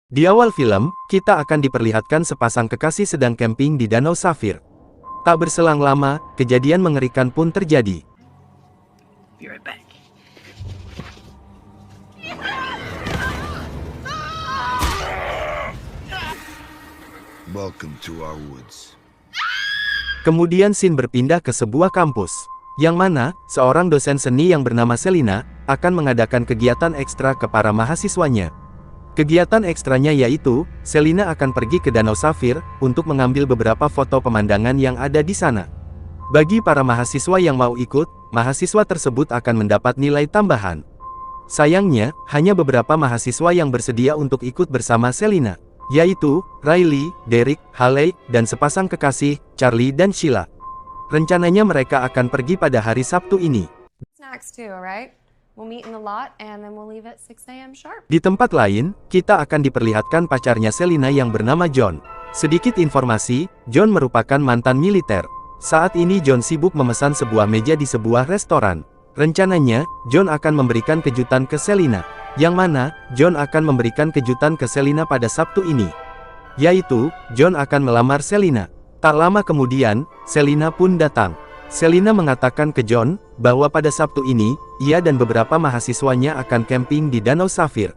Di awal film, kita akan diperlihatkan sepasang kekasih sedang camping di Danau Safir. Tak berselang lama, kejadian mengerikan pun terjadi. Be right back. Welcome to our woods. Kemudian scene berpindah ke sebuah kampus, yang mana seorang dosen seni yang bernama Selina akan mengadakan kegiatan ekstra ke para mahasiswanya. Kegiatan ekstranya yaitu, Selina akan pergi ke Danau Safir untuk mengambil beberapa foto pemandangan yang ada di sana. Bagi para mahasiswa yang mau ikut, mahasiswa tersebut akan mendapat nilai tambahan. Sayangnya, hanya beberapa mahasiswa yang bersedia untuk ikut bersama Selina, yaitu Riley, Derek, Haley, dan sepasang kekasih, Charlie dan Sheila. Rencananya mereka akan pergi pada hari Sabtu ini. Snacks too, alright? We'll meet in the lot and then we'll leave at 6 a.m. sharp. Di tempat lain, kita akan diperlihatkan pacarnya Selina yang bernama John. Sedikit informasi, John merupakan mantan militer. Saat ini John sibuk memesan sebuah meja di sebuah restoran. Rencananya, John akan memberikan kejutan ke Selina. Yang mana, John akan memberikan kejutan ke Selina pada Sabtu ini. Yaitu, John akan melamar Selina. Tak lama kemudian, Selina pun datang. Selina mengatakan ke John, bahwa pada Sabtu ini, ia dan beberapa mahasiswanya akan camping di Danau Safir.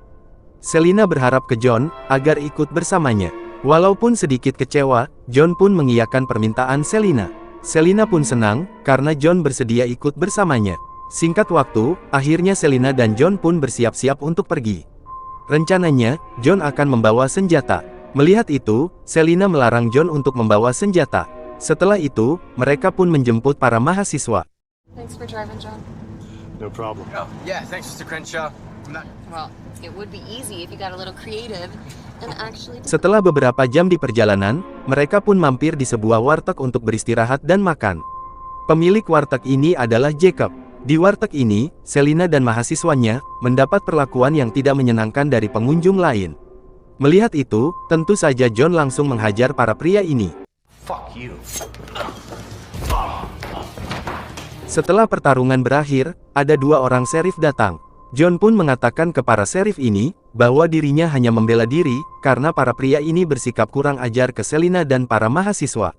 Selina berharap ke John, agar ikut bersamanya. Walaupun sedikit kecewa, John pun mengiyakan permintaan Selina. Selina pun senang, karena John bersedia ikut bersamanya. Singkat waktu, akhirnya Selina dan John pun bersiap-siap untuk pergi. Rencananya, John akan membawa senjata. Melihat itu, Selina melarang John untuk membawa senjata. Setelah itu, mereka pun menjemput para mahasiswa. Thanks for driving, John. No problem. Oh, yeah, thanks, Mr. Crenshaw. Well, it would be easy if you got a little creative and actually... Setelah beberapa jam di perjalanan, mereka pun mampir di sebuah warteg untuk beristirahat dan makan. Pemilik warteg ini adalah Jacob. Di warteg ini, Selina dan mahasiswanya mendapat perlakuan yang tidak menyenangkan dari pengunjung lain. Melihat itu, tentu saja John langsung menghajar para pria ini. Fuck you. Setelah pertarungan berakhir, ada dua orang sheriff datang. John pun mengatakan ke para sheriff ini, bahwa dirinya hanya membela diri, karena para pria ini bersikap kurang ajar ke Selina dan para mahasiswa.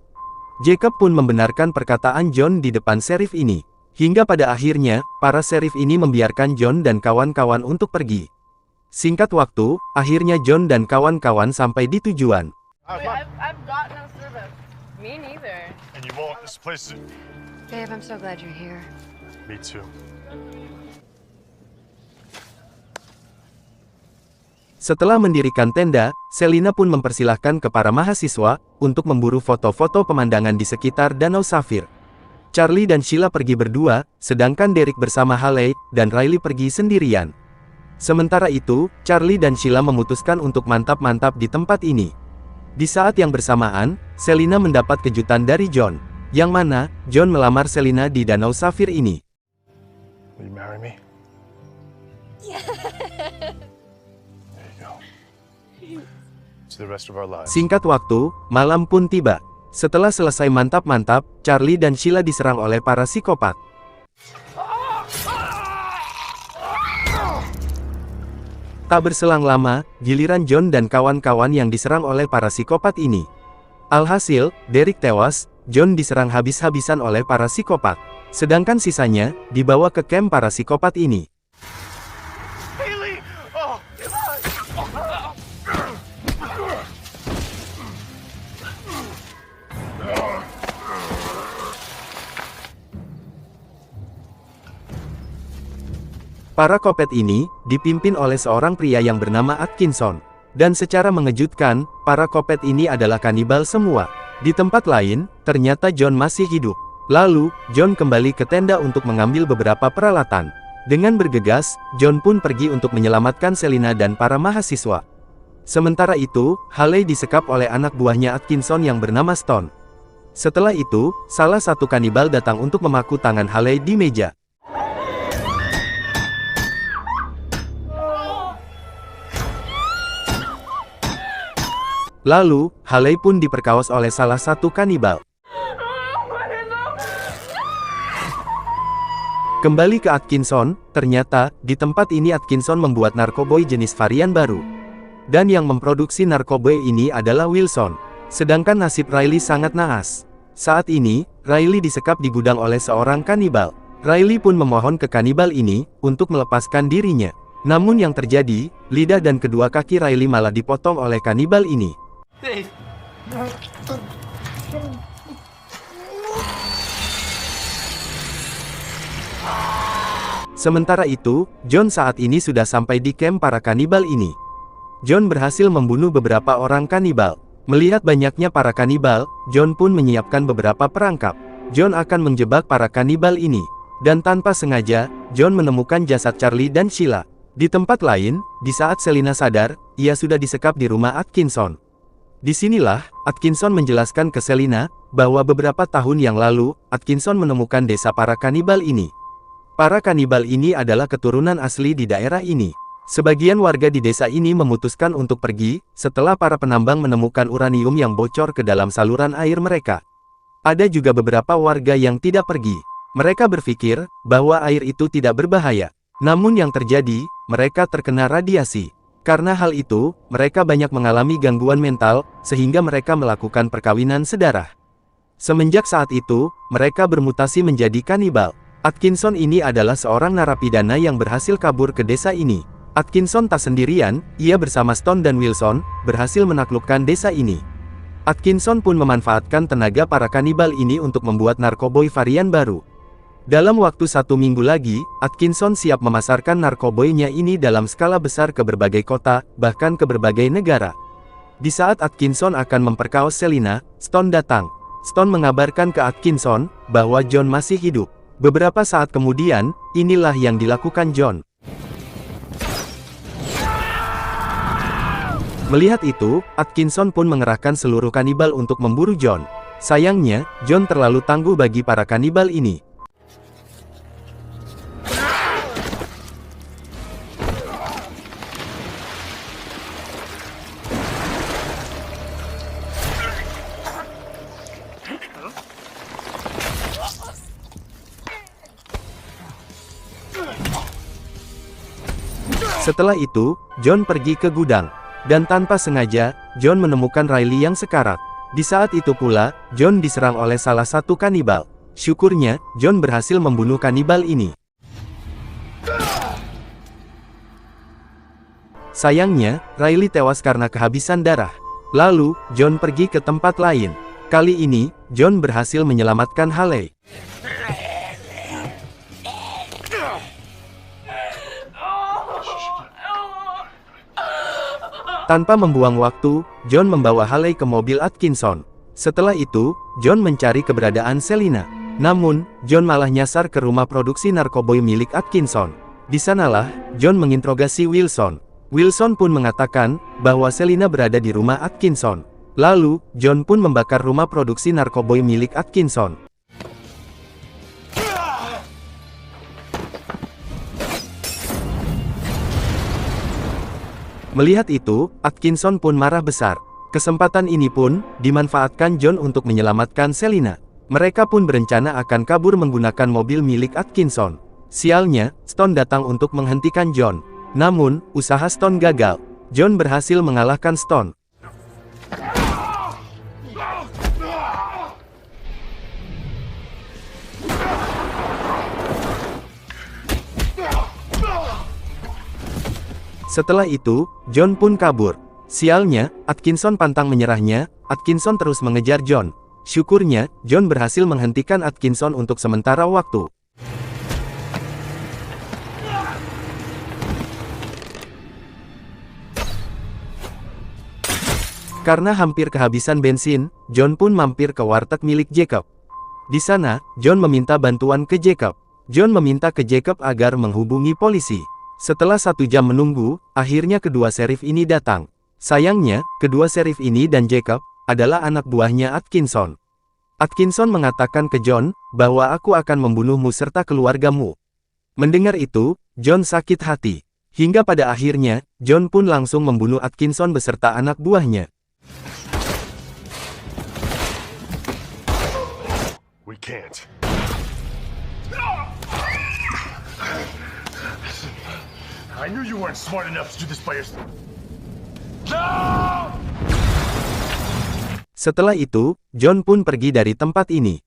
Jacob pun membenarkan perkataan John di depan sheriff ini. Hingga pada akhirnya, para sheriff ini membiarkan John dan kawan-kawan untuk pergi. Singkat waktu, akhirnya John dan kawan-kawan sampai di tujuan. Wait, I've got no service. Me neither. And you won't. This place is... Babe, I'm so glad you're here. Me too. Setelah mendirikan tenda, Selina pun mempersilahkan ke para mahasiswa untuk memburu foto-foto pemandangan di sekitar Danau Safir. Charlie dan Sheila pergi berdua, sedangkan Derek bersama Haley dan Riley pergi sendirian. Sementara itu, Charlie dan Sheila memutuskan untuk mantap-mantap di tempat ini. Di saat yang bersamaan, Selina mendapat kejutan dari John, yang mana John melamar Selina di Danau Safir ini. Will you marry me? Yeah. There you go. To the rest of our lives. Singkat waktu, malam pun tiba. Setelah selesai mantap-mantap, Charlie dan Sheila diserang oleh para psikopat. Tak berselang lama, giliran John dan kawan-kawan yang diserang oleh para psikopat ini. Alhasil, Derek tewas, John diserang habis-habisan oleh para psikopat. Sedangkan sisanya, dibawa ke camp para psikopat ini. Para kopet ini dipimpin oleh seorang pria yang bernama Atkinson. Dan secara mengejutkan, para kopet ini adalah kanibal semua. Di tempat lain, ternyata John masih hidup. Lalu, John kembali ke tenda untuk mengambil beberapa peralatan. Dengan bergegas, John pun pergi untuk menyelamatkan Selina dan para mahasiswa. Sementara itu, Haley disekap oleh anak buahnya Atkinson yang bernama Stone. Setelah itu, salah satu kanibal datang untuk memaku tangan Haley di meja. Lalu, Haley pun diperkaos oleh salah satu kanibal. Kembali ke Atkinson, ternyata, di tempat ini Atkinson membuat narkoboy jenis varian baru. Dan yang memproduksi narkoba ini adalah Wilson. Sedangkan nasib Riley sangat naas. Saat ini, Riley disekap di gudang oleh seorang kanibal. Riley pun memohon ke kanibal ini untuk melepaskan dirinya. Namun yang terjadi, lidah dan kedua kaki Riley malah dipotong oleh kanibal ini. Sementara itu, John saat ini sudah sampai di camp para kanibal ini. John berhasil membunuh beberapa orang kanibal. Melihat banyaknya para kanibal, John pun menyiapkan beberapa perangkap. John akan menjebak para kanibal ini. Dan tanpa sengaja, John menemukan jasad Charlie dan Sheila. Di tempat lain, di saat Selina sadar, ia sudah disekap di rumah Atkinson. Disinilah, Atkinson menjelaskan ke Selina, bahwa beberapa tahun yang lalu, Atkinson menemukan desa para kanibal ini. Para kanibal ini adalah keturunan asli di daerah ini. Sebagian warga di desa ini memutuskan untuk pergi, setelah para penambang menemukan uranium yang bocor ke dalam saluran air mereka. Ada juga beberapa warga yang tidak pergi. Mereka berpikir, bahwa air itu tidak berbahaya. Namun yang terjadi, mereka terkena radiasi. Karena hal itu, mereka banyak mengalami gangguan mental, sehingga mereka melakukan perkawinan sedarah. Semenjak saat itu, mereka bermutasi menjadi kanibal. Atkinson ini adalah seorang narapidana yang berhasil kabur ke desa ini. Atkinson tak sendirian, ia bersama Stone dan Wilson, berhasil menaklukkan desa ini. Atkinson pun memanfaatkan tenaga para kanibal ini untuk membuat narkoboy varian baru. Dalam waktu 1 minggu lagi, Atkinson siap memasarkan narkoboynya ini dalam skala besar ke berbagai kota, bahkan ke berbagai negara. Di saat Atkinson akan memperkaos Selina, Stone datang. Stone mengabarkan ke Atkinson, bahwa John masih hidup. Beberapa saat kemudian, inilah yang dilakukan John. Melihat itu, Atkinson pun mengerahkan seluruh kanibal untuk memburu John. Sayangnya, John terlalu tangguh bagi para kanibal ini. Setelah itu, John pergi ke gudang. Dan tanpa sengaja, John menemukan Riley yang sekarat. Di saat itu pula, John diserang oleh salah satu kanibal. Syukurnya, John berhasil membunuh kanibal ini. Sayangnya, Riley tewas karena kehabisan darah. Lalu, John pergi ke tempat lain. Kali ini, John berhasil menyelamatkan Haley. Tanpa membuang waktu, John membawa Haley ke mobil Atkinson. Setelah itu, John mencari keberadaan Selina. Namun, John malah nyasar ke rumah produksi narkoboy milik Atkinson. Di sanalah, John menginterogasi Wilson. Wilson pun mengatakan, bahwa Selina berada di rumah Atkinson. Lalu, John pun membakar rumah produksi narkoboy milik Atkinson. Melihat itu, Atkinson pun marah besar. Kesempatan ini pun dimanfaatkan John untuk menyelamatkan Selina. Mereka pun berencana akan kabur menggunakan mobil milik Atkinson. Sialnya, Stone datang untuk menghentikan John. Namun, usaha Stone gagal. John berhasil mengalahkan Stone. Setelah itu, John pun kabur. Sialnya, Atkinson pantang menyerahnya. Atkinson terus mengejar John. Syukurnya, John berhasil menghentikan Atkinson untuk sementara waktu. Karena hampir kehabisan bensin, John pun mampir ke warteg milik Jacob. Di sana, John meminta bantuan ke Jacob. John meminta ke Jacob agar menghubungi polisi. Setelah 1 jam menunggu, akhirnya kedua serif ini datang. Sayangnya, kedua serif ini dan Jacob adalah anak buahnya Atkinson. Atkinson mengatakan ke John, bahwa aku akan membunuhmu serta keluargamu. Mendengar itu, John sakit hati. Hingga pada akhirnya, John pun langsung membunuh Atkinson beserta anak buahnya. We can't. I knew you weren't smart enough to do this by yourself. Setelah itu, John pun pergi dari tempat ini.